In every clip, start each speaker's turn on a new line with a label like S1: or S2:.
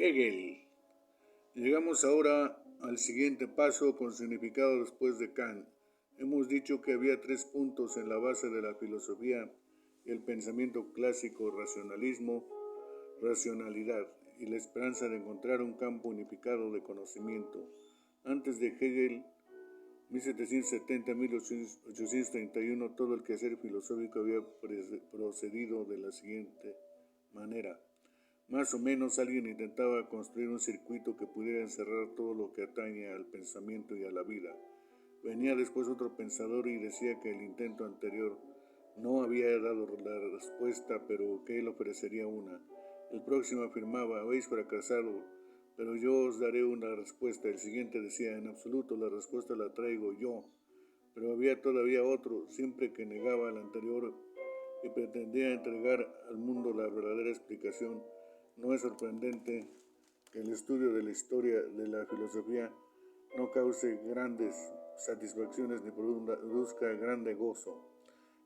S1: Hegel. Llegamos ahora al siguiente paso con significado después de Kant. Hemos dicho que había 3 puntos en la base de la filosofía y el pensamiento clásico: racionalismo, racionalidad y la esperanza de encontrar un campo unificado de conocimiento. Antes de Hegel, 1770-1831, todo el quehacer filosófico había procedido de la siguiente manera. Más o menos alguien intentaba construir un circuito que pudiera encerrar todo lo que atañe al pensamiento y a la vida. Venía después otro pensador y decía que el intento anterior no había dado la respuesta, pero que él ofrecería una. El próximo afirmaba: habéis fracasado, pero yo os daré una respuesta. El siguiente decía: en absoluto, la respuesta la traigo yo. Pero había todavía otro, siempre que negaba al anterior y pretendía entregar al mundo la verdadera explicación. No es sorprendente que el estudio de la historia de la filosofía no cause grandes satisfacciones ni produzca grande gozo.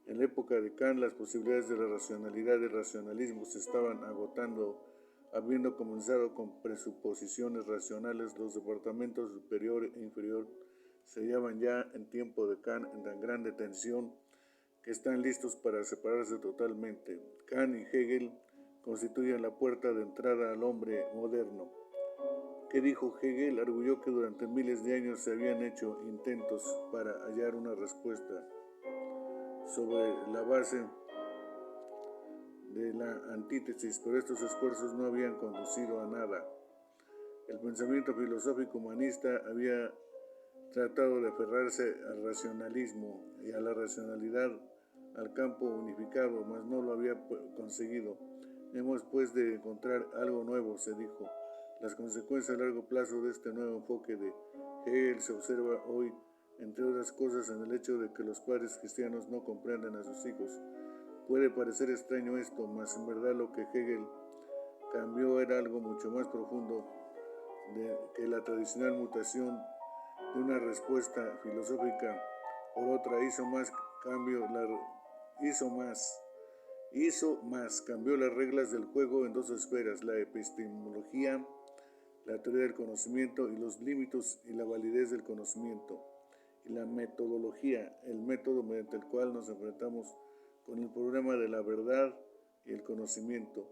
S1: En la época de Kant, las posibilidades de la racionalidad y el racionalismo se estaban agotando. Habiendo comenzado con presuposiciones racionales, los departamentos superior e inferior se hallaban ya en tiempo de Kant en tan grande tensión que están listos para separarse totalmente. Kant y Hegel constituyen la puerta de entrada al hombre moderno. ¿Qué dijo Hegel? Arguyó que durante miles de años se habían hecho intentos para hallar una respuesta sobre la base de la antítesis, pero estos esfuerzos no habían conducido a nada. El pensamiento filosófico humanista había tratado de aferrarse al racionalismo y a la racionalidad, al campo unificado, mas no lo había conseguido. Hemos pues de encontrar algo nuevo, se dijo. Las consecuencias a largo plazo de este nuevo enfoque de Hegel se observa hoy, entre otras cosas, en el hecho de que los padres cristianos no comprenden a sus hijos. Puede parecer extraño esto, mas en verdad lo que Hegel cambió era algo mucho más profundo que la tradicional mutación de una respuesta filosófica por otra. Cambió las reglas del juego en 2 esferas: la epistemología, la teoría del conocimiento, y los límites y la validez del conocimiento, y la metodología, el método mediante el cual nos enfrentamos con el problema de la verdad y el conocimiento.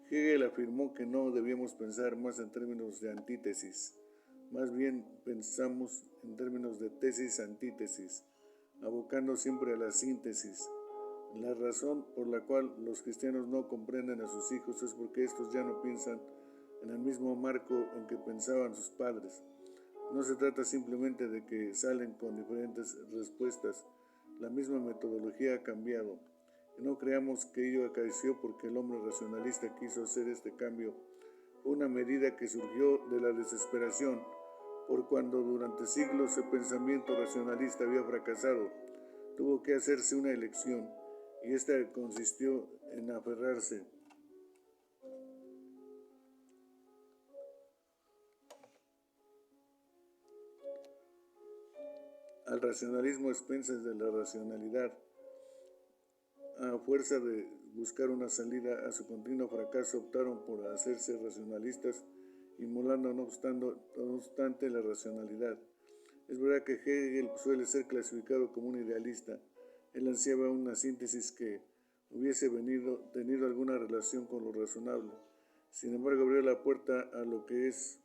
S1: Hegel afirmó que no debíamos pensar más en términos de antítesis, más bien pensamos en términos de tesis-antítesis, abocando siempre a la síntesis. La razón por la cual los cristianos no comprenden a sus hijos es porque estos ya no piensan en el mismo marco en que pensaban sus padres. No se trata simplemente de que salen con diferentes respuestas. La misma metodología ha cambiado. Y no creamos que ello acaeció porque el hombre racionalista quiso hacer este cambio. Fue una medida que surgió de la desesperación, por cuando durante siglos el pensamiento racionalista había fracasado. Tuvo que hacerse una elección, y esta consistió en aferrarse al racionalismo a expensas de la racionalidad. A fuerza de buscar una salida a su continuo fracaso, optaron por hacerse racionalistas, inmolando no obstante la racionalidad. Es verdad que Hegel suele ser clasificado como un idealista. Él ansiaba una síntesis que hubiese tenido alguna relación con lo razonable. Sin embargo, abrió la puerta a lo que es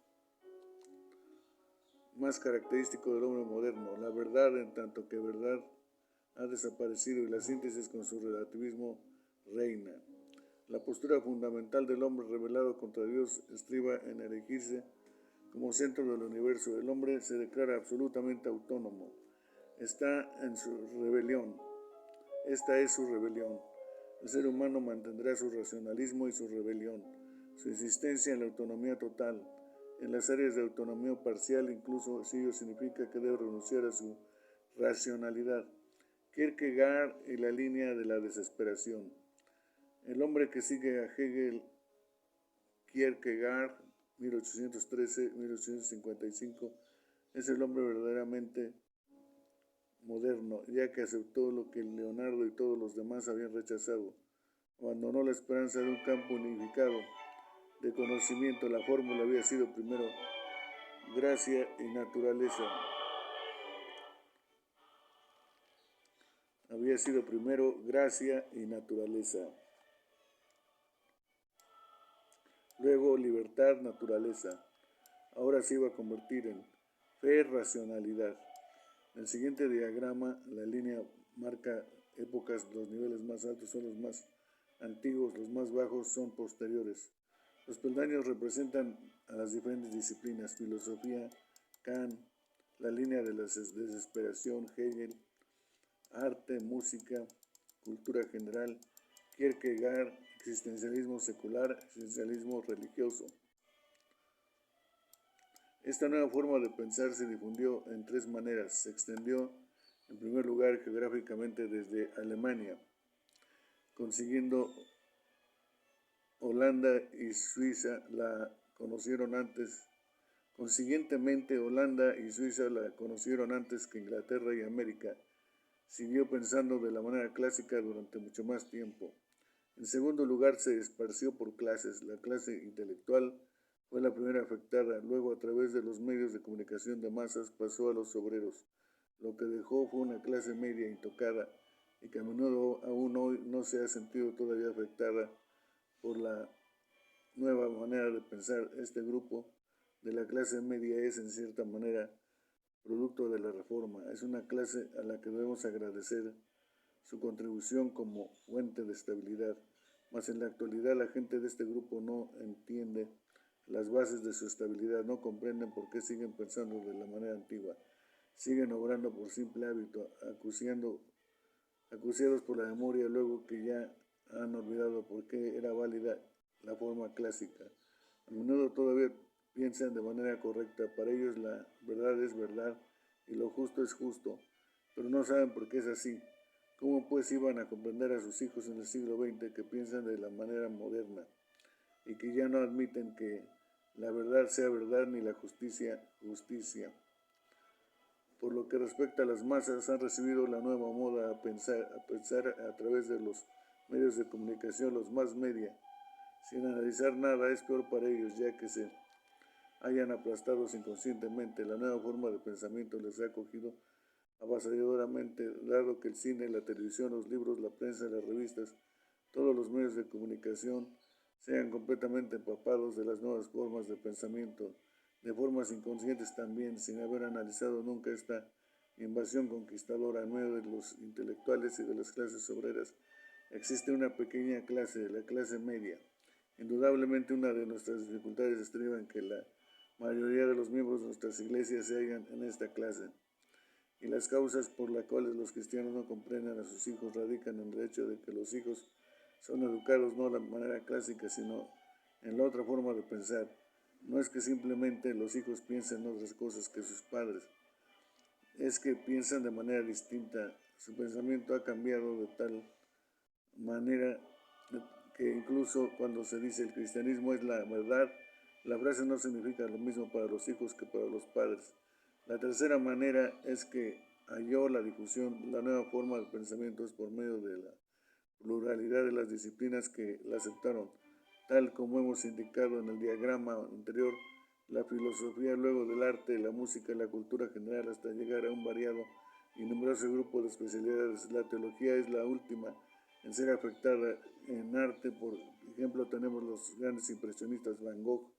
S1: más característico del hombre moderno: la verdad, en tanto que verdad, ha desaparecido y la síntesis con su relativismo reina. La postura fundamental del hombre rebelado contra Dios estriba en erigirse como centro del universo. El hombre se declara absolutamente autónomo. Esta es su rebelión. El ser humano mantendrá su racionalismo y su rebelión, su insistencia en la autonomía total. En las áreas de autonomía parcial, incluso si ello significa que debe renunciar a su racionalidad. Kierkegaard y la línea de la desesperación. El hombre que sigue a Hegel, Kierkegaard, 1813-1855, es el hombre verdaderamente moderno, ya que aceptó lo que Leonardo y todos los demás habían rechazado. Abandonó la esperanza de un campo unificado de conocimiento. La fórmula había sido primero gracia y naturaleza. Había sido primero gracia y naturaleza. Luego libertad, naturaleza. Ahora se iba a convertir en fe, racionalidad. En el siguiente diagrama, la línea marca épocas. Los niveles más altos son los más antiguos, los más bajos son posteriores. Los peldaños representan a las diferentes disciplinas: filosofía, Kant, la línea de la desesperación, Hegel, arte, música, cultura general, Kierkegaard, existencialismo secular, existencialismo religioso. Esta nueva forma de pensar se difundió en tres maneras. Se extendió, en primer lugar, geográficamente desde Alemania, consiguiendo Holanda y Suiza la conocieron antes. Consiguientemente, Holanda y Suiza la conocieron antes que Inglaterra y América. Siguió pensando de la manera clásica durante mucho más tiempo. En segundo lugar, se esparció por clases. La clase intelectual fue la primera afectada. Luego, a través de los medios de comunicación de masas, pasó a los obreros. Lo que dejó fue una clase media intocada y que a menudo aún hoy no se ha sentido todavía afectada por la nueva manera de pensar. Este grupo de la clase media es, en cierta manera, producto de la reforma. Es una clase a la que debemos agradecer su contribución como fuente de estabilidad. Mas en la actualidad la gente de este grupo no entiende las bases de su estabilidad, no comprenden por qué siguen pensando de la manera antigua, siguen obrando por simple hábito, acuciados por la memoria luego que ya han olvidado por qué era válida la forma clásica. A menudo todavía piensan de manera correcta. Para ellos la verdad es verdad y lo justo es justo, pero no saben por qué es así. ¿Cómo pues iban a comprender a sus hijos en el siglo XX que piensan de la manera moderna y que ya no admiten que la verdad sea verdad ni la justicia justicia? Por lo que respecta a las masas, han recibido la nueva moda a pensar a través de los medios de comunicación, los más media. Sin analizar nada es peor para ellos, ya que se hayan aplastados inconscientemente. La nueva forma de pensamiento les ha cogido avasalladoramente, dado que el cine, la televisión, los libros, la prensa, las revistas, todos los medios de comunicación sean completamente empapados de las nuevas formas de pensamiento, de formas inconscientes también, sin haber analizado nunca esta invasión conquistadora en medio de los intelectuales y de las clases obreras. Existe una pequeña clase, la clase media. Indudablemente una de nuestras dificultades estriba en que la mayoría de los miembros de nuestras iglesias se hallan en esta clase. Y las causas por las cuales los cristianos no comprenden a sus hijos radican en el hecho de que los hijos son educados no de la manera clásica, sino en la otra forma de pensar. No es que simplemente los hijos piensen otras cosas que sus padres, es que piensan de manera distinta. Su pensamiento ha cambiado de tal manera que incluso cuando se dice el cristianismo es la verdad, la frase no significa lo mismo para los hijos que para los padres. La tercera manera es que halló la difusión, la nueva forma de pensamiento es por medio de la pluralidad de las disciplinas que la aceptaron, tal como hemos indicado en el diagrama anterior, la filosofía, luego del arte, la música y la cultura general, hasta llegar a un variado y numeroso grupo de especialidades. La teología es la última en ser afectada. En arte, por ejemplo, tenemos los grandes impresionistas Van Gogh,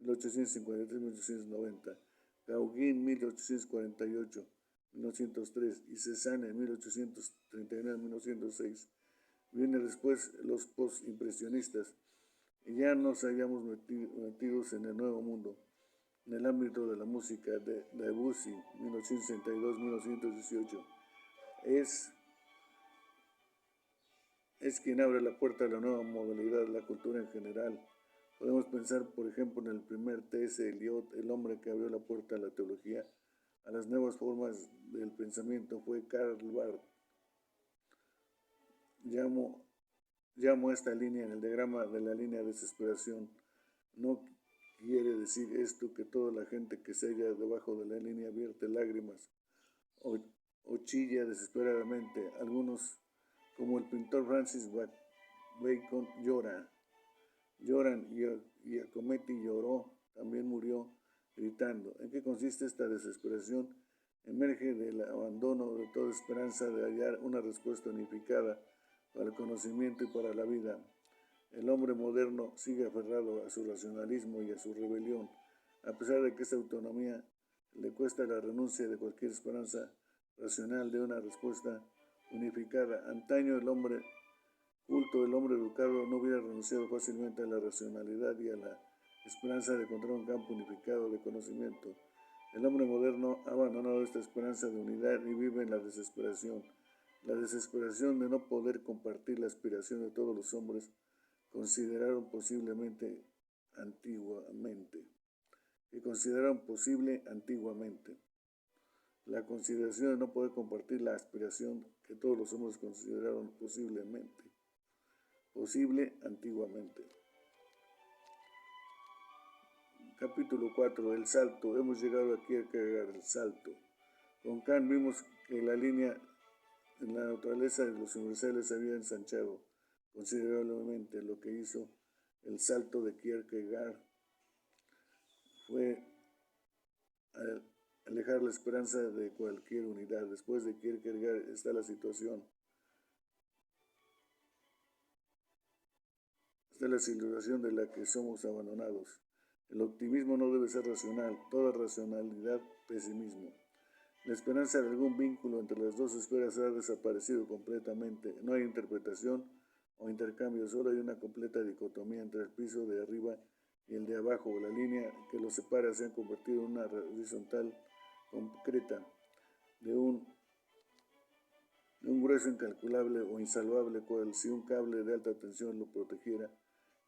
S1: 1853-1890, Gauguin, 1848-1903, y Cézanne, 1839-1906. Viene después los postimpresionistas, y ya nos hallamos metidos en el nuevo mundo. En el ámbito de la música, de Debussy, 1862-1918, es quien abre la puerta a la nueva modalidad de la cultura en general. Podemos pensar, por ejemplo, en el primer T.S. Eliot, el hombre que abrió la puerta a la teología, a las nuevas formas del pensamiento, fue Karl Barth. Llamo esta línea en el diagrama de la línea de desesperación. No quiere decir esto que toda la gente que se halla debajo de la línea vierte lágrimas o chilla desesperadamente. Algunos, como el pintor Francis Bacon, llora. Lloran, y Giacometti lloró, también murió, gritando. ¿En qué consiste esta desesperación? Emerge del abandono de toda esperanza de hallar una respuesta unificada para el conocimiento y para la vida. El hombre moderno sigue aferrado a su racionalismo y a su rebelión, a pesar de que esta autonomía le cuesta la renuncia de cualquier esperanza racional de una respuesta unificada. Antaño el hombre culto, el hombre educado no hubiera renunciado fácilmente a la racionalidad y a la esperanza de encontrar un campo unificado de conocimiento. El hombre moderno ha abandonado esta esperanza de unidad y vive en la desesperación de no poder compartir la aspiración de todos los hombres consideraron posiblemente antiguamente, que consideraron posible antiguamente. La consideración de no poder compartir la aspiración que todos los hombres consideraron posible antiguamente. Capítulo 4. El salto. Hemos llegado aquí a cargar el salto. Con Kant vimos que la línea en la naturaleza de los universales había ensanchado considerablemente. Lo que hizo el salto de Kierkegaard fue alejar la esperanza de cualquier unidad. Después de Kierkegaard está la situación. Esta es la situación de la que somos abandonados. El optimismo no debe ser racional, toda racionalidad, pesimismo. La esperanza de algún vínculo entre las dos esferas ha desaparecido completamente. No hay interpretación o intercambio, solo hay una completa dicotomía entre el piso de arriba y el de abajo. La línea que los separa se ha convertido en una horizontal concreta de un grueso incalculable o insalvable, cual si un cable de alta tensión lo protegiera.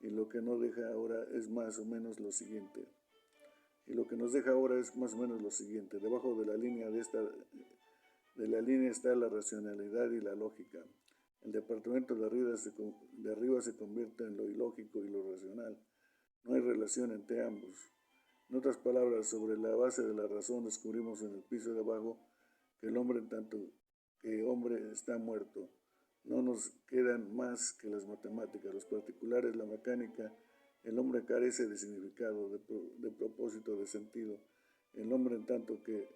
S1: Y lo que no deja ahora es más o menos lo siguiente. Debajo de la línea está la racionalidad y la lógica. El departamento de arriba se convierte en lo ilógico y lo racional. No hay relación entre ambos. En otras palabras, sobre la base de la razón descubrimos en el piso de abajo que el hombre, en tanto que hombre, está muerto. No nos quedan más que las matemáticas, los particulares, la mecánica. El hombre carece de significado, de propósito, de sentido. El hombre, en tanto que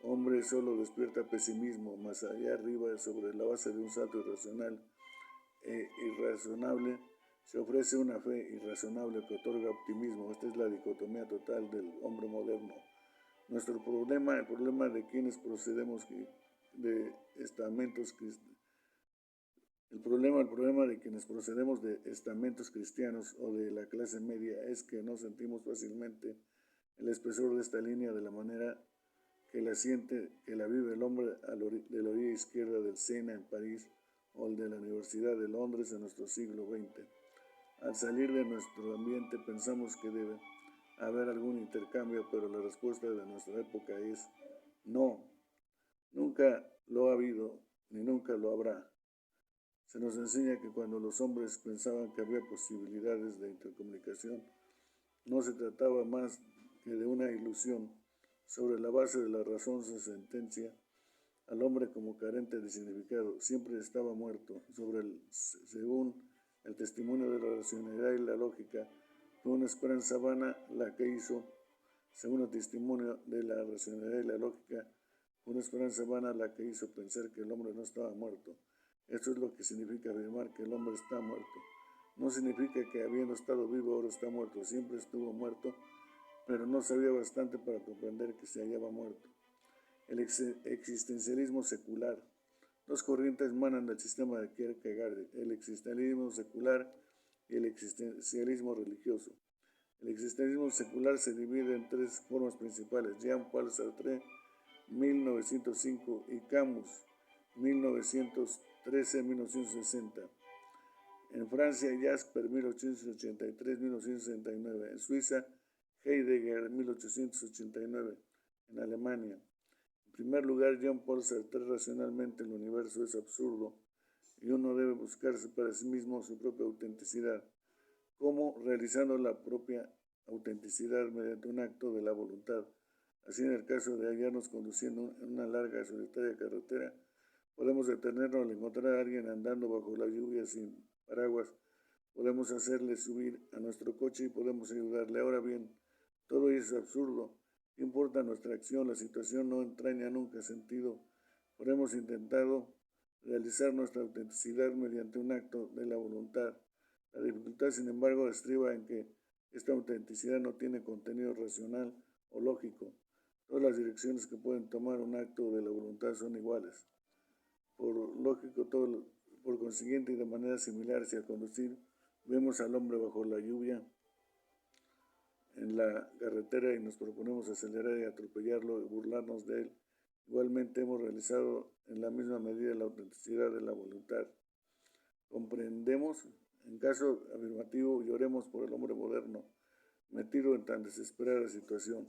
S1: hombre, solo despierta pesimismo. Más allá arriba, sobre la base de un salto irracional e irrazonable, se ofrece una fe irrazonable que otorga optimismo. Esta es la dicotomía total del hombre moderno. Nuestro problema, el problema de quienes procedemos de estamentos cristianos, el problema de quienes procedemos de estamentos cristianos o de la clase media es que no sentimos fácilmente el espesor de esta línea de la manera que la siente, que la vive el hombre de la orilla izquierda del Sena en París o el de la Universidad de Londres en nuestro siglo XX. Al salir de nuestro ambiente pensamos que debe haber algún intercambio, pero la respuesta de nuestra época es no. Nunca lo ha habido ni nunca lo habrá. Se nos enseña que cuando los hombres pensaban que había posibilidades de intercomunicación, no se trataba más que de una ilusión. Sobre la base de la razón se sentencia al hombre como carente de significado. Siempre estaba muerto. Según el testimonio de la racionalidad y la lógica, fue una esperanza vana la que hizo, según el testimonio de la racionalidad y la lógica, fue una esperanza vana la que hizo pensar que el hombre no estaba muerto. Esto es lo que significa afirmar que el hombre está muerto. No significa que habiendo estado vivo ahora está muerto. Siempre estuvo muerto, pero no sabía bastante para comprender que se hallaba muerto. El existencialismo secular. Dos corrientes manan del sistema de Kierkegaard: el existencialismo secular y el existencialismo religioso. El existencialismo secular se divide en tres formas principales: Jean-Paul Sartre, 1905, y Camus, 1913-1960. En Francia, Jasper, 1883-1969. En Suiza, Heidegger, 1889. En Alemania. En primer lugar, Jean-Paul Sartre: racionalmente el universo es absurdo y uno debe buscarse para sí mismo su propia autenticidad. ¿Cómo? Realizando la propia autenticidad mediante un acto de la voluntad. Así, en el caso de hallarnos conduciendo en una larga y solitaria carretera, podemos detenernos al encontrar a alguien andando bajo la lluvia sin paraguas podemos hacerle subir a nuestro coche y podemos ayudarle. Ahora bien, todo eso es absurdo. ¿Qué importa nuestra acción? La situación no entraña nunca sentido. Pero hemos intentado realizar nuestra autenticidad mediante un acto de la voluntad. La dificultad, sin embargo, estriba en que esta autenticidad no tiene contenido racional o lógico. Todas las direcciones que pueden tomar un acto de la voluntad son iguales. Por consiguiente y de manera similar, si al conducir vemos al hombre bajo la lluvia en la carretera y nos proponemos acelerar y atropellarlo y burlarnos de él, igualmente hemos realizado en la misma medida la autenticidad de la voluntad. ¿Comprendemos? En caso afirmativo, lloremos por el hombre moderno, metido en tan desesperada situación.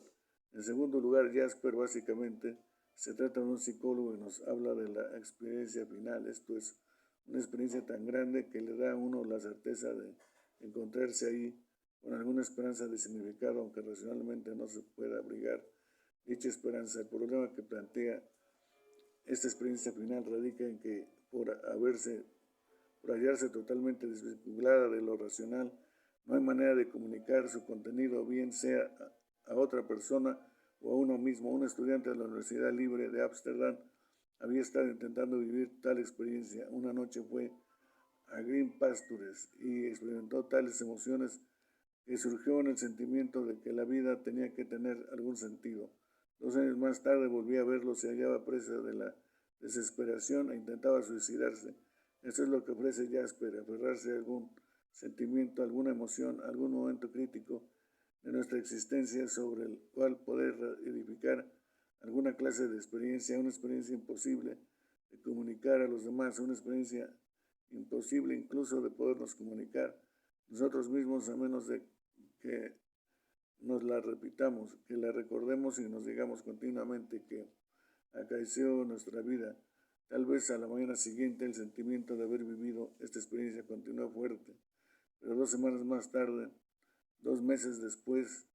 S1: En segundo lugar, Jasper básicamente se trata de un psicólogo y nos habla de la experiencia final. Esto es una experiencia tan grande que le da a uno la certeza de encontrarse ahí con alguna esperanza de significado, aunque racionalmente no se pueda abrigar dicha esperanza. El problema que plantea esta experiencia final radica en que por hallarse totalmente desvinculada de lo racional, no hay manera de comunicar su contenido, bien sea a otra persona o a uno mismo. Un estudiante de la Universidad Libre de Ámsterdam había estado intentando vivir tal experiencia. Una noche fue a Green Pastures y experimentó tales emociones que surgió en el sentimiento de que la vida tenía que tener algún sentido. 2 años más tarde volví a verlo, se hallaba presa de la desesperación e intentaba suicidarse. Eso es lo que ofrece Jasper, aferrarse a algún sentimiento, alguna emoción, algún momento crítico de nuestra existencia sobre el cual poder edificar alguna clase de experiencia, una experiencia imposible de comunicar a los demás, una experiencia imposible incluso de podernos comunicar nosotros mismos, a menos de que nos la repitamos, que la recordemos y nos digamos continuamente que acaeció nuestra vida. Tal vez a la mañana siguiente el sentimiento de haber vivido esta experiencia continuó fuerte, pero 2 semanas más tarde, 2 meses después,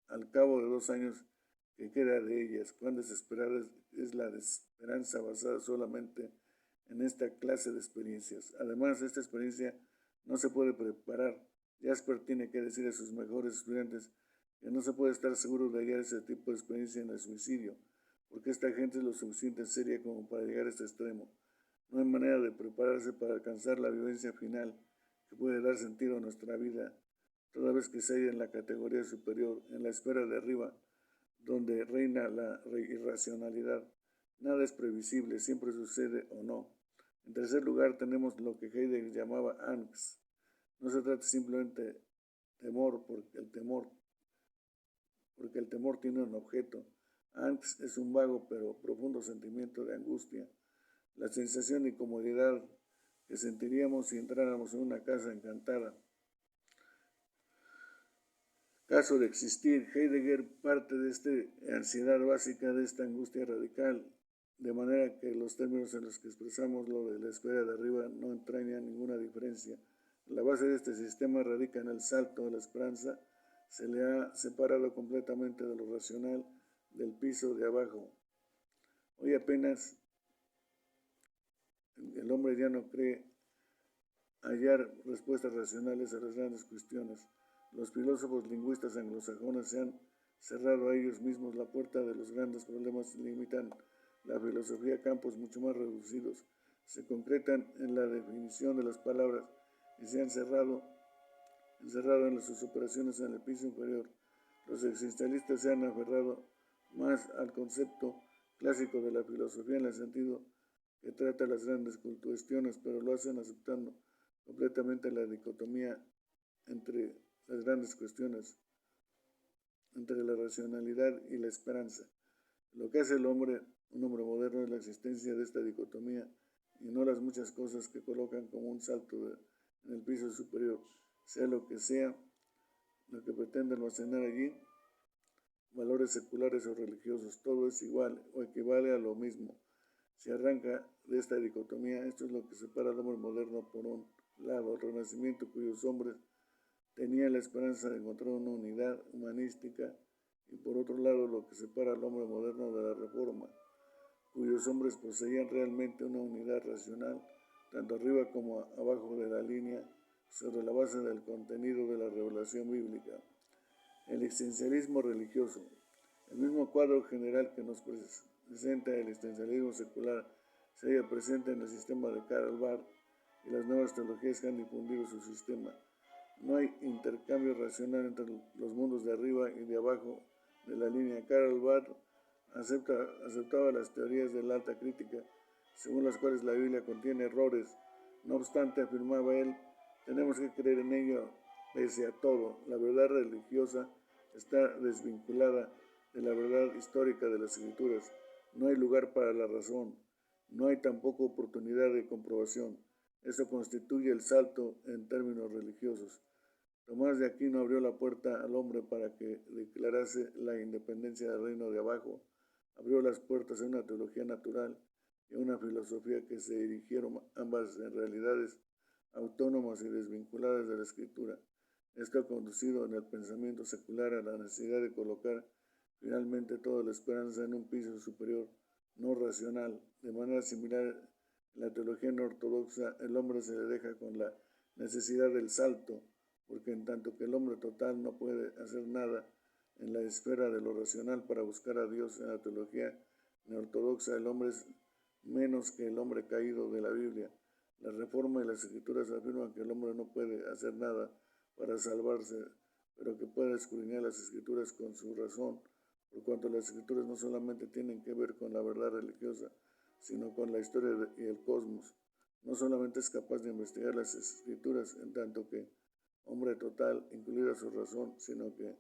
S1: al cabo de 2 años que queda de ellas, cuán desesperada es la esperanza basada solamente en esta clase de experiencias. Además, esta experiencia no se puede preparar. Jasper tiene que decir a sus mejores estudiantes que no se puede estar seguro de hallar ese tipo de experiencia en el suicidio, porque esta gente es lo suficiente seria como para llegar a este extremo. No hay manera de prepararse para alcanzar la vivencia final que puede dar sentido a nuestra vida, toda vez que se halla en la categoría superior, en la esfera de arriba, donde reina la irracionalidad. Nada es previsible, siempre sucede o no. En tercer lugar, tenemos lo que Heidegger llamaba angst. No se trata simplemente de temor, porque el temor tiene un objeto. Angst es un vago pero profundo sentimiento de angustia, la sensación de incomodidad que sentiríamos si entráramos en una casa encantada. Caso de existir, Heidegger parte de esta ansiedad básica, de esta angustia radical, de manera que los términos en los que expresamos lo de la esfera de arriba no entrañan ninguna diferencia. La base de este sistema radica en el salto de la esperanza. Se le ha separado completamente de lo racional del piso de abajo. Hoy apenas el hombre ya no cree hallar respuestas racionales a las grandes cuestiones. Los filósofos lingüistas anglosajones se han cerrado a ellos mismos la puerta de los grandes problemas, limitan la filosofía a campos mucho más reducidos, se concretan en la definición de las palabras y se han encerrado en sus operaciones en el piso inferior. Los existencialistas se han aferrado más al concepto clásico de la filosofía en el sentido que trata las grandes cuestiones, pero lo hacen aceptando completamente la dicotomía entre las grandes cuestiones, entre la racionalidad y la esperanza. Lo que hace un hombre moderno, es la existencia de esta dicotomía y no las muchas cosas que colocan como un salto en el piso superior, sea lo que pretende almacenar allí, valores seculares o religiosos, todo es igual o equivale a lo mismo. Se arranca de esta dicotomía. Esto es lo que separa al hombre moderno por un lado, el Renacimiento, cuyos hombres tenían la esperanza de encontrar una unidad humanística, y por otro lado lo que separa al hombre moderno de la Reforma, cuyos hombres poseían realmente una unidad racional, tanto arriba como abajo de la línea, sobre la base del contenido de la revelación bíblica. El existencialismo religioso. El mismo cuadro general que nos presenta el existencialismo secular se halla presente en el sistema de Karl Barth y las nuevas teologías que han difundido su sistema. No hay intercambio racional entre los mundos de arriba y de abajo de la línea. Karl Barth aceptaba las teorías de la alta crítica, según las cuales la Biblia contiene errores. No obstante, afirmaba él, tenemos que creer en ello pese a todo. La verdad religiosa está desvinculada de la verdad histórica de las Escrituras. No hay lugar para la razón. No hay tampoco oportunidad de comprobación. Eso constituye el salto en términos religiosos. Tomás de Aquino abrió la puerta al hombre para que declarase la independencia del reino de abajo. Abrió las puertas a una teología natural y a una filosofía que se dirigieron ambas en realidades autónomas y desvinculadas de la escritura. Esto ha conducido en el pensamiento secular a la necesidad de colocar finalmente toda la esperanza en un piso superior, no racional. De manera similar, en la teología no ortodoxa, el hombre se le deja con la necesidad del salto, porque en tanto que el hombre total no puede hacer nada en la esfera de lo racional para buscar a Dios en la teología neortodoxa, el hombre es menos que el hombre caído de la Biblia. La Reforma y las Escrituras afirman que el hombre no puede hacer nada para salvarse, pero que puede escudriñar las Escrituras con su razón, por cuanto las Escrituras no solamente tienen que ver con la verdad religiosa, sino con la historia y el cosmos. No solamente es capaz de investigar las Escrituras en tanto que hombre total, incluida su razón, sino que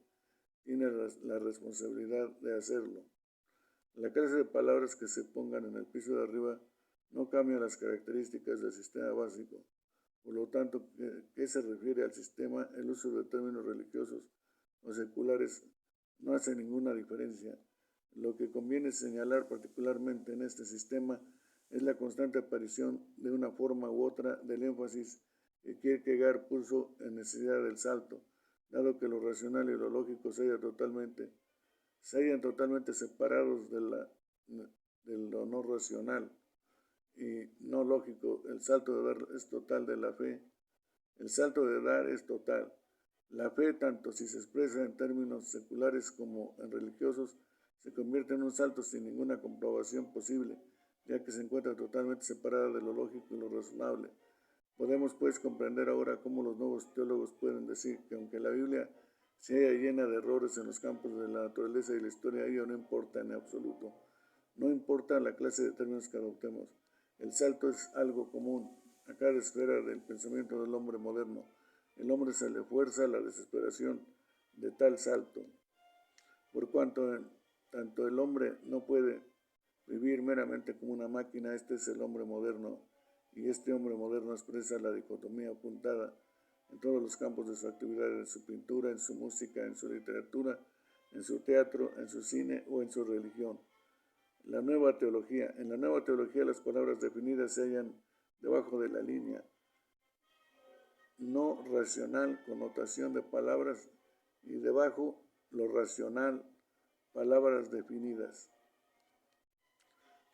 S1: tiene la responsabilidad de hacerlo. La clase de palabras que se pongan en el piso de arriba no cambia las características del sistema básico. Por lo tanto, ¿qué se refiere al sistema? El uso de términos religiosos o seculares no hace ninguna diferencia. Lo que conviene señalar particularmente en este sistema es la constante aparición de una forma u otra del énfasis que Kierkegaard puso en necesidad del salto, dado que lo racional y lo lógico se hayan totalmente separados de lo no racional y no lógico. El salto de dar es total de la fe. El salto de dar es total. La fe, tanto si se expresa en términos seculares como en religiosos, se convierte en un salto sin ninguna comprobación posible, ya que se encuentra totalmente separada de lo lógico y lo razonable. Podemos pues comprender ahora cómo los nuevos teólogos pueden decir que aunque la Biblia se halla llena de errores en los campos de la naturaleza y la historia, ello no importa en absoluto. No importa la clase de términos que adoptemos. El salto es algo común a cada esfera del pensamiento del hombre moderno. El hombre se le fuerza a la desesperación de tal salto. Por cuanto tanto el hombre no puede vivir meramente como una máquina, este es el hombre moderno, y este hombre moderno expresa la dicotomía apuntada en todos los campos de su actividad, en su pintura, en su música, en su literatura, en su teatro, en su cine o en su religión. La nueva teología. En la nueva teología las palabras definidas se hallan debajo de la línea no racional, connotación de palabras, y debajo lo racional, palabras definidas.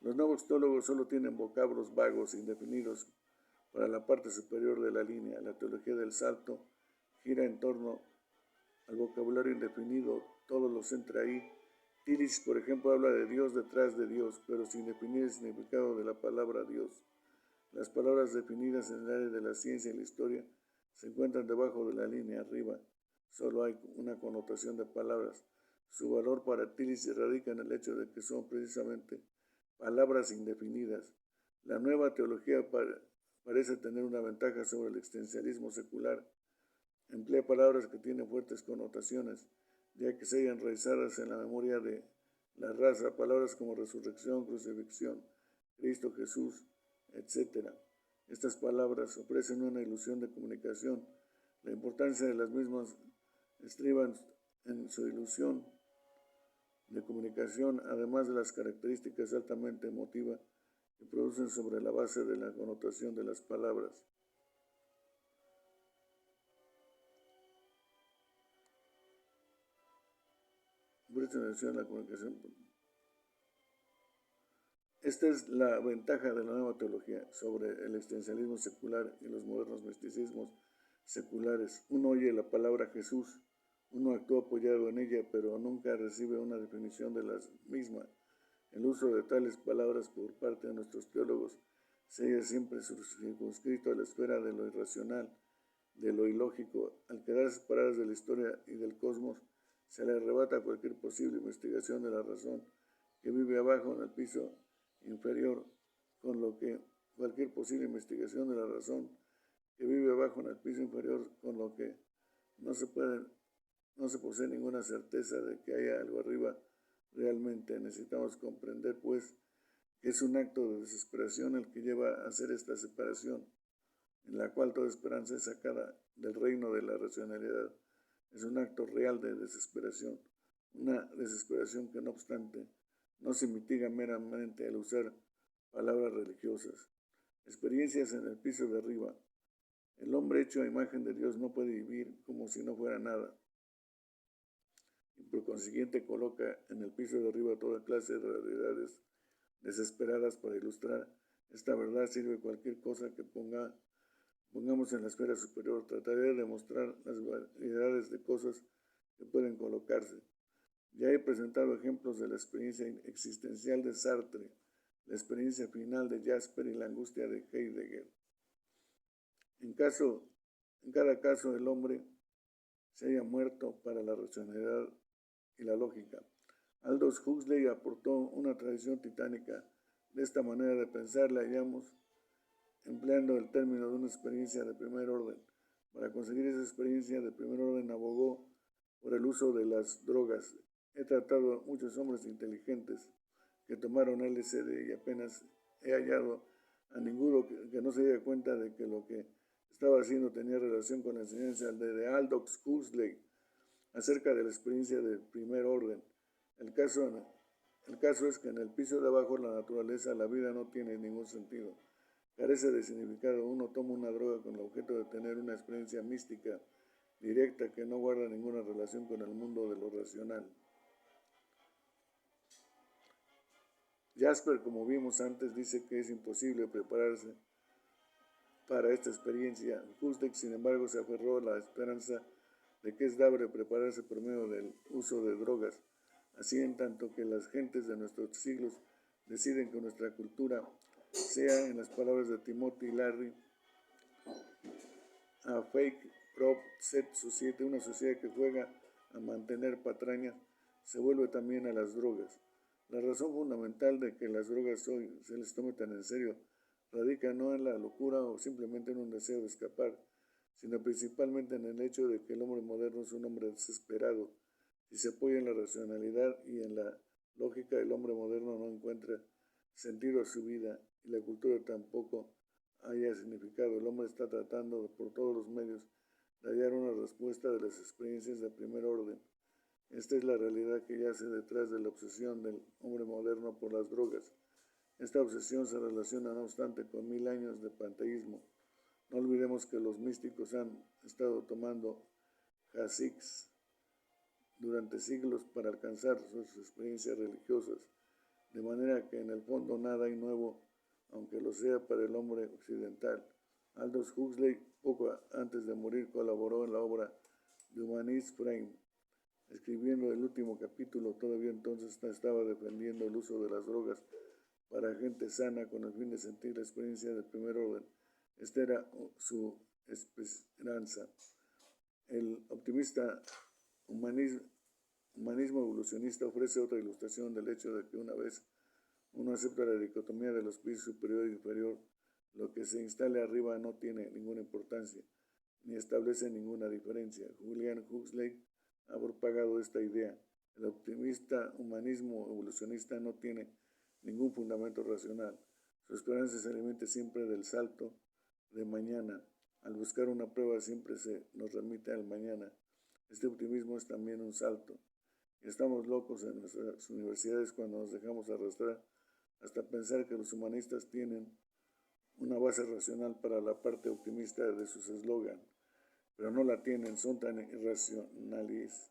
S1: Los nuevos teólogos solo tienen vocablos vagos e indefinidos para la parte superior de la línea. La teología del salto gira en torno al vocabulario indefinido, todo lo centra ahí. Tillich, por ejemplo, habla de Dios detrás de Dios, pero sin definir el significado de la palabra Dios. Las palabras definidas en el área de la ciencia y la historia se encuentran debajo de la línea arriba. Solo hay una connotación de palabras. Su valor para Tillich radica en el hecho de que son precisamente palabras indefinidas. La nueva teología parece tener una ventaja sobre el existencialismo secular. Emplea palabras que tienen fuertes connotaciones, ya que se hallan enraizadas en la memoria de la raza, palabras como resurrección, crucifixión, Cristo Jesús, etc. Estas palabras ofrecen una ilusión de comunicación. La importancia de las mismas estriba en su ilusión de comunicación, además de las características altamente emotivas que producen sobre la base de la connotación de las palabras. Presta atención a la comunicación. Esta es la ventaja de la nueva teología sobre el existencialismo secular y los modernos misticismos seculares. Uno oye la palabra Jesús, uno actúa apoyado en ella, pero nunca recibe una definición de la misma. El uso de tales palabras por parte de nuestros teólogos se halla siempre circunscrito a la esfera de lo irracional, de lo ilógico. Al quedar separadas de la historia y del cosmos, se le arrebata cualquier posible investigación de la razón que vive abajo en el piso inferior, con lo que cualquier posible investigación de la razón que vive abajo en el piso inferior, con lo que no se posee ninguna certeza de que haya algo arriba realmente. Necesitamos comprender, pues, que es un acto de desesperación el que lleva a hacer esta separación, en la cual toda esperanza es sacada del reino de la racionalidad. Es un acto real de desesperación, una desesperación que no obstante no se mitiga meramente al usar palabras religiosas. Experiencias en el piso de arriba. El hombre hecho a imagen de Dios no puede vivir como si no fuera nada, y por consiguiente coloca en el piso de arriba toda clase de realidades desesperadas. Para ilustrar esta verdad sirve cualquier cosa que pongamos en la esfera superior. Trataré de demostrar las variedades de cosas que pueden colocarse. Ya he presentado ejemplos de la experiencia existencial de Sartre, la experiencia final de Jasper y la angustia de Heidegger. En cada caso, el hombre se haya muerto para la racionalidad y la lógica. Aldous Huxley aportó una tradición titánica. De esta manera de pensar la hallamos empleando el término de una experiencia de primer orden. Para conseguir esa experiencia de primer orden abogó por el uso de las drogas. He tratado a muchos hombres inteligentes que tomaron LSD y apenas he hallado a ninguno que no se diera cuenta de que lo que estaba haciendo tenía relación con la enseñanza de Aldous Huxley acerca de la experiencia de primer orden. El caso es que en el piso de abajo la naturaleza, la vida no tiene ningún sentido. Carece de significado. Uno toma una droga con el objeto de tener una experiencia mística directa que no guarda ninguna relación con el mundo de lo racional. Jasper, como vimos antes, dice que es imposible prepararse para esta experiencia. Huxley, sin embargo, se aferró a la esperanza de que es dable prepararse por medio del uso de drogas. Así, en tanto que las gentes de nuestros siglos deciden que nuestra cultura sea, en las palabras de Timothy Leary, a fake prop set society, una sociedad que juega a mantener patrañas, se vuelve también a las drogas. La razón fundamental de que las drogas hoy se les tome tan en serio radica no en la locura o simplemente en un deseo de escapar, sino principalmente en el hecho de que el hombre moderno es un hombre desesperado. Si se apoya en la racionalidad y en la lógica, el hombre moderno no encuentra sentido a su vida y la cultura tampoco haya significado. El hombre está tratando por todos los medios de hallar una respuesta de las experiencias de primer orden. Esta es la realidad que yace detrás de la obsesión del hombre moderno por las drogas. Esta obsesión se relaciona, no obstante, con 1000 años de panteísmo. No olvidemos que los místicos han estado tomando hashix durante siglos para alcanzar sus experiencias religiosas, de manera que en el fondo nada hay nuevo, aunque lo sea para el hombre occidental. Aldous Huxley, poco antes de morir, colaboró en la obra The Humanist Frame, escribiendo el último capítulo. Todavía entonces estaba defendiendo el uso de las drogas para gente sana con el fin de sentir la experiencia del primer orden. Esta era su esperanza. El optimista humanismo evolucionista ofrece otra ilustración del hecho de que una vez uno acepta la dicotomía de los pisos superior e inferior, lo que se instale arriba no tiene ninguna importancia, ni establece ninguna diferencia. Julian Huxley ha propagado esta idea. El optimista humanismo evolucionista no tiene ningún fundamento racional. Su esperanza se alimenta siempre del salto de mañana. Al buscar una prueba siempre se nos remite al mañana. Este optimismo es también un salto. Y estamos locos en nuestras universidades cuando nos dejamos arrastrar hasta pensar que los humanistas tienen una base racional para la parte optimista de sus eslogan, pero no la tienen, son tan irracionales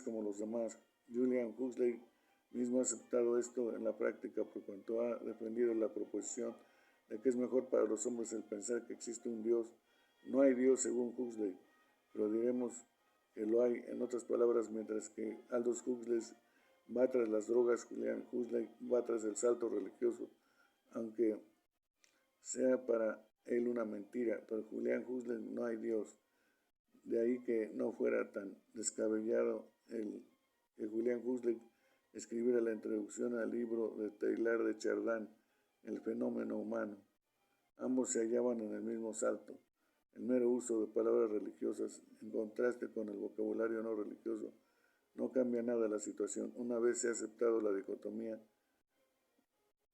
S1: como los demás. Julian Huxley mismo ha aceptado esto en la práctica por cuanto ha defendido la proposición de que es mejor para los hombres el pensar que existe un Dios. No hay Dios según Huxley, pero diremos que lo hay. En otras palabras, mientras que Aldous Huxley va tras las drogas, Julian Huxley va tras el salto religioso, aunque sea para él una mentira. Para Julian Huxley no hay Dios. De ahí que no fuera tan descabellado el que Julian Huxley escribiera la introducción al libro de Teilhard de Chardin, El fenómeno humano. Ambos se hallaban en el mismo salto. El mero uso de palabras religiosas, en contraste con el vocabulario no religioso, no cambia nada la situación. Una vez se ha aceptado la dicotomía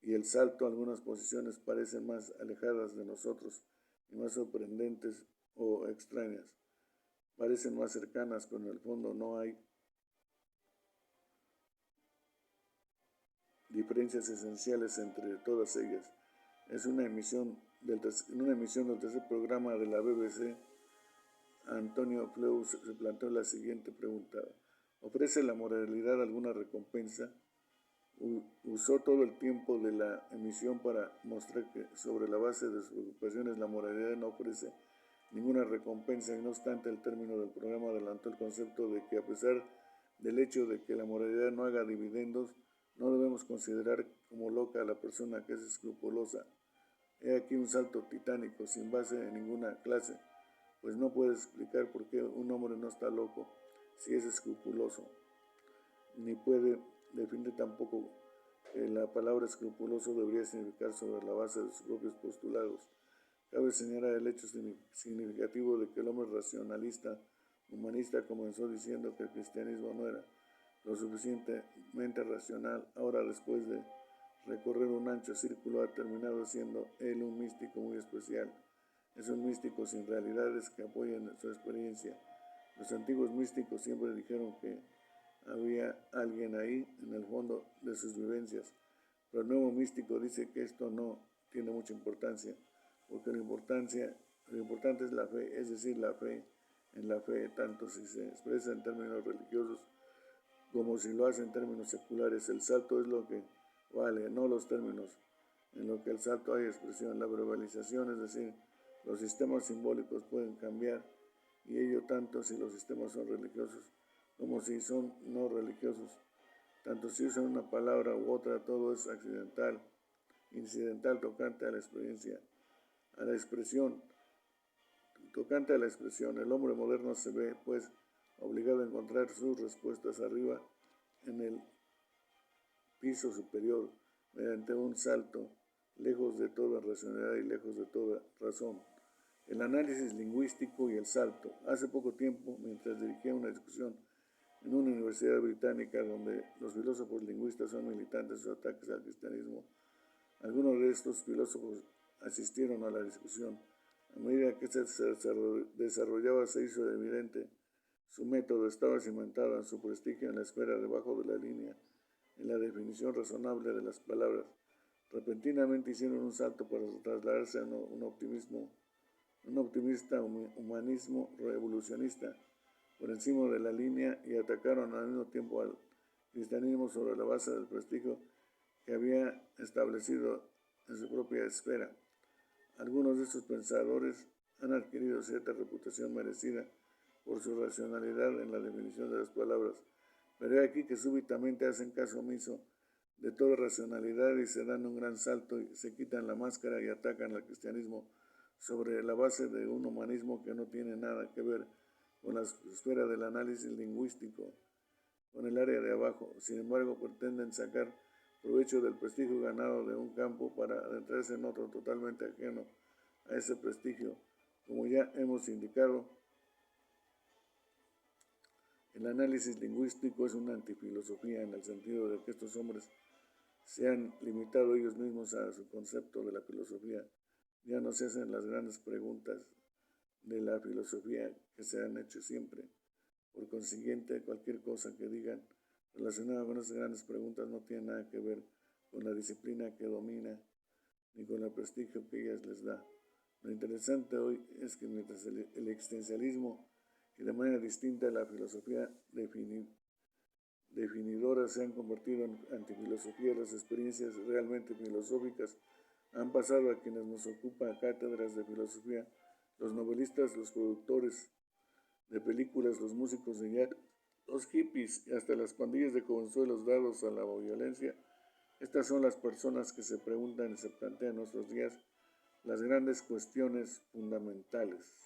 S1: y el salto, algunas posiciones parecen más alejadas de nosotros y más sorprendentes o extrañas. Parecen más cercanas, pero en el fondo no hay diferencias esenciales entre todas ellas. En una emisión del tercer programa de la BBC, Antonio Flew se planteó la siguiente pregunta: ¿ofrece la moralidad alguna recompensa? Usó todo el tiempo de la emisión para mostrar que, sobre la base de sus preocupaciones, la moralidad no ofrece ninguna recompensa, y no obstante, el término del programa adelantó el concepto de que, a pesar del hecho de que la moralidad no haga dividendos, no debemos considerar como loca a la persona que es escrupulosa. He aquí un salto titánico, sin base en ninguna clase, pues no puede explicar por qué un hombre no está loco si es escrupuloso, ni puede definir tampoco que la palabra escrupuloso debería significar sobre la base de sus propios postulados. Cabe señalar el hecho significativo de que el hombre racionalista, humanista, comenzó diciendo que el cristianismo no era lo suficientemente racional. Ahora, después de recorrer un ancho círculo, ha terminado siendo él un místico muy especial. Es un místico sin realidades que apoyen su experiencia. Los antiguos místicos siempre dijeron que había alguien ahí en el fondo de sus vivencias, pero el nuevo místico dice que esto no tiene mucha importancia, porque lo importante es la fe, es decir, la fe en la fe, tanto si se expresa en términos religiosos como si lo hace en términos seculares. El salto es lo que vale, no los términos. En lo que el salto hay expresión, la verbalización, es decir, los sistemas simbólicos pueden cambiar, y ello tanto si los sistemas son religiosos como si son no religiosos. Tanto si usan una palabra u otra, todo es incidental tocante a la experiencia, a la expresión. Tocante a la expresión, el hombre moderno se ve, pues, obligado a encontrar sus respuestas arriba, en el piso superior, mediante un salto, lejos de toda racionalidad y lejos de toda razón. El análisis lingüístico y el salto. Hace poco tiempo, mientras dirigía una discusión en una universidad británica donde los filósofos lingüistas son militantes de sus ataques al cristianismo, algunos de estos filósofos asistieron a la discusión. A medida que se desarrollaba, se hizo evidente su método estaba cimentado en su prestigio en la esfera debajo de la línea, en la definición razonable de las palabras. Repentinamente hicieron un salto para trasladarse a un optimista humanismo revolucionista por encima de la línea, y atacaron al mismo tiempo al cristianismo sobre la base del prestigio que había establecido en su propia esfera. Algunos de estos pensadores han adquirido cierta reputación merecida por su racionalidad en la definición de las palabras, pero he aquí que súbitamente hacen caso omiso de toda racionalidad y se dan un gran salto y se quitan la máscara y atacan al cristianismo sobre la base de un humanismo que no tiene nada que ver con la esfera del análisis lingüístico, con el área de abajo. Sin embargo, pretenden sacar provecho del prestigio ganado de un campo para adentrarse en otro totalmente ajeno a ese prestigio. Como ya hemos indicado, el análisis lingüístico es una antifilosofía, en el sentido de que estos hombres se han limitado ellos mismos a su concepto de la filosofía. Ya no se hacen las grandes preguntas de la filosofía que se han hecho siempre. Por consiguiente, cualquier cosa que digan relacionada con esas grandes preguntas no tiene nada que ver con la disciplina que domina ni con el prestigio que ellas les da. Lo interesante hoy es que mientras el existencialismo y de manera distinta la filosofía definidora se han convertido en antifilosofía, las experiencias realmente filosóficas Han pasado a quienes nos ocupan cátedras de filosofía, los novelistas, los productores de películas, los músicos de jazz, los hippies y hasta las pandillas de consuelos dados a la violencia. Estas son las personas que se preguntan y se plantean en nuestros días las grandes cuestiones fundamentales.